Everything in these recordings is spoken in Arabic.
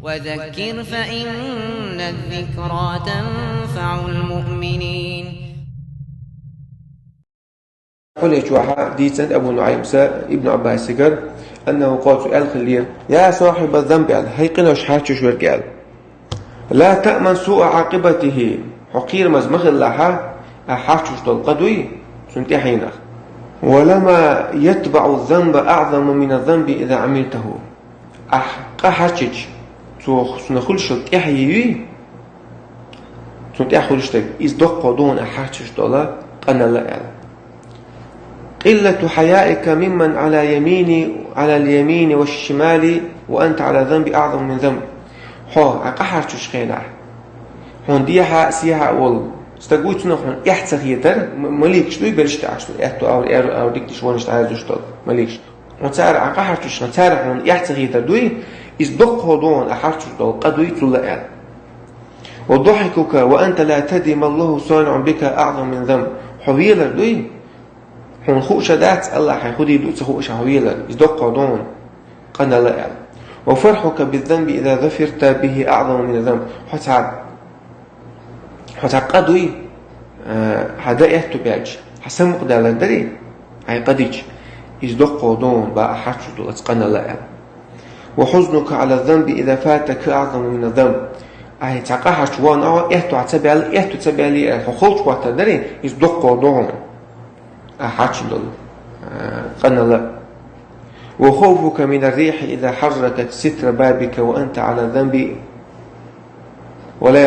وذكر فإن الذكرى تنفع المؤمنين. حليت واحد ديسن أبو نعيم ابن عباس سكر أنه قال سؤال خليل يا صاحب الذنب هيقنا وشحاتش شو قال لا تأمن سوء عاقبته حقير مزمخ الله أحاتش تلقدوي سنتي حينك ولما يتبع الذنب أعظم من الذنب إذا عملته أحاتش سنخل شلت إحيي سنتي أخلشتك إذ دق دون أحاتش تلا أنا لا قلة حيائك ممن على اليمين والشمال وأنت على ذنب أعظم من ذنب أقحرت شخينا هون ديها سيها أول استقويت نحن يحتسخيتر مليكش دوي بلشت عشتو إحتو أو ديكتش وانشت عايزوشتو مليكش ونتسار أقحرت شخينا نتسار هون يحتسخيتر دوي إذ دقه دون أحرت شخينا قدوي تلقى وضحكك وأنت لا تدري ما الله صانع بك أعظم من ذنب حويلة دوي هون خوش دات الله حيخدي دوت خوش حويلة يدق دون قنا لا وفرحك بالذنب إذا ظفرت به أعظم من الذنب حتى قدوي هذا يهتو بيج حسن مقدار دري هاي قديج يدق دون بقى حرش دوت قنا لا وحزنك على الذنب إذا فاتك أعظم من الذنب هاي تقحش وانا يهتو تبع لي خلش وقت دري يدق دون أحاتشدل قنا لا وخوفك من الريح إذا حركت ستر بابك وأنت على الذنب ولا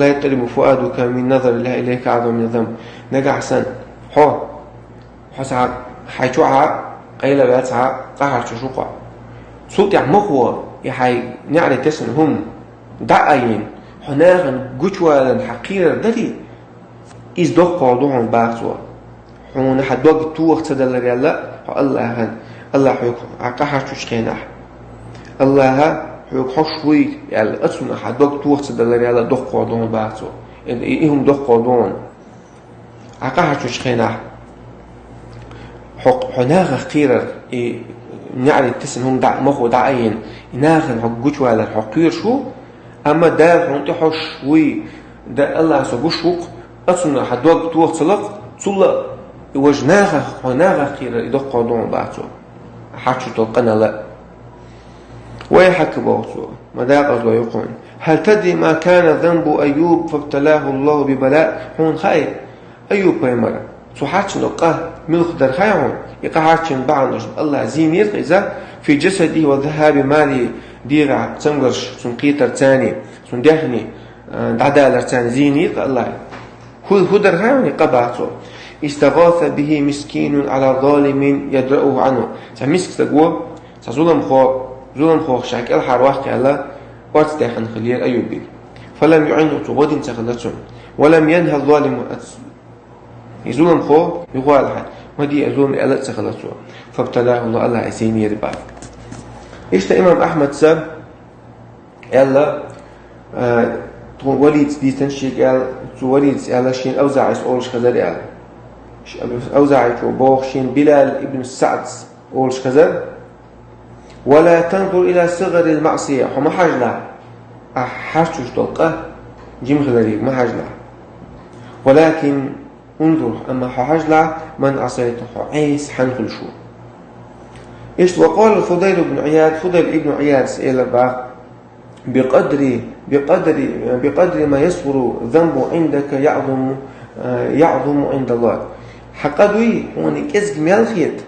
يضرب فؤادك من نظر الله إليك أعظم من الذنب نجا حسن حسن حيشوعها قيل بيتها قهر تشوقع صوت يعمقوا يحي نعري تسن هم دعين حناغن قجوالا حقيرا دري إذ دقوا دوهم باقتوا هون حدوق توخ تدل ريالا الله حيك عقاها تشخينه الله حيك حشوي يعني أصلا حدوق توخ تدل ريالا دقوا دون باتو إيهم دقوا دون عقاها تشخينه حناغ خير نعرف تسن هم دع مخو دعين ناخن حق جوال حقير شو أما ده هون تحشوي ده الله سبوشوق أصلا حدوق توخ تلق صلا وجناها حناغا خير يدقوا دون بعثو حاجة تلقنا لا ويحك بوثو مداقز ويقون هل تدري ما كان ذنب أيوب فابتلاه الله ببلاء هون خير أيوب بيمرا سو حاجة نلقاه ملخ در خيرون يقع حاجة بعض الله زين يرغز في جسده وذهاب مالي ديرع تنقرش سنقيتر تاني سندحني دعدالر تاني زين يرغ الله هو در خيرون يقع بعثو استغاث به مسكين على ظالم يدرؤه عنه مسك تقوى ظلم خو شاك الحرواق على واتستيخن خليل أيوبي فلم يعنه تغد تخلصون ولم ينهى الظالم ظلم خو يقوى الحد ودي الظلم ألا تخلصون فابتلاه الله عسين يربع إيش إمام أحمد سب ألا وليد دي تنشيك ألا وليد ألا شين أوزع أولش خذر ألا أوزاعي وبوخشين بلال ابن السعد أولش كذا ولا تنظر إلى صغر المعصية وما حاجنا أحاجتش تلقاه جيم خلالي ما حاجنا ولكن انظر أما حاجنا من عصيته عيس حنخل شو إيش وقال الفضيل ابن عياد سئل الباق بقدر ما يصبر ذنب عندك يعظم عند الله حقدوي هون كز مالخيت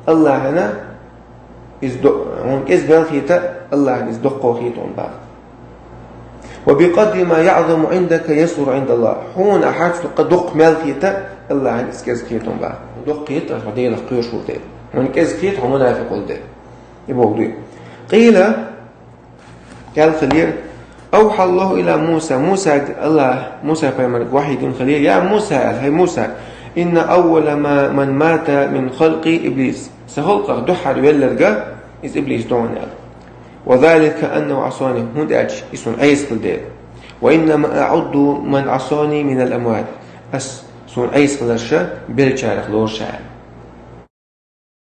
الله هنا هون كز مالخيت الله يصدقه خيتون بعض وبقدر ما يعظم عندك يسر عند الله هون أحد قدق مالخيت الله يسكز خيتون بعض دق خيت فديل قيوش وديل هون كز خيت هون منافق وديل يبغى قيل قال خليل أوحى الله إلى موسى فيمر وحيد خليل يا موسى هاي موسى إن أول من مات من خلق إبليس سخلق دحر يلرجع إز إبليس دون وذلك أنه عصاني هند أج اسم عيس بالدير وإنما أعد من عصاني من الأموات سون عيس بالشة بالشارع لور شارع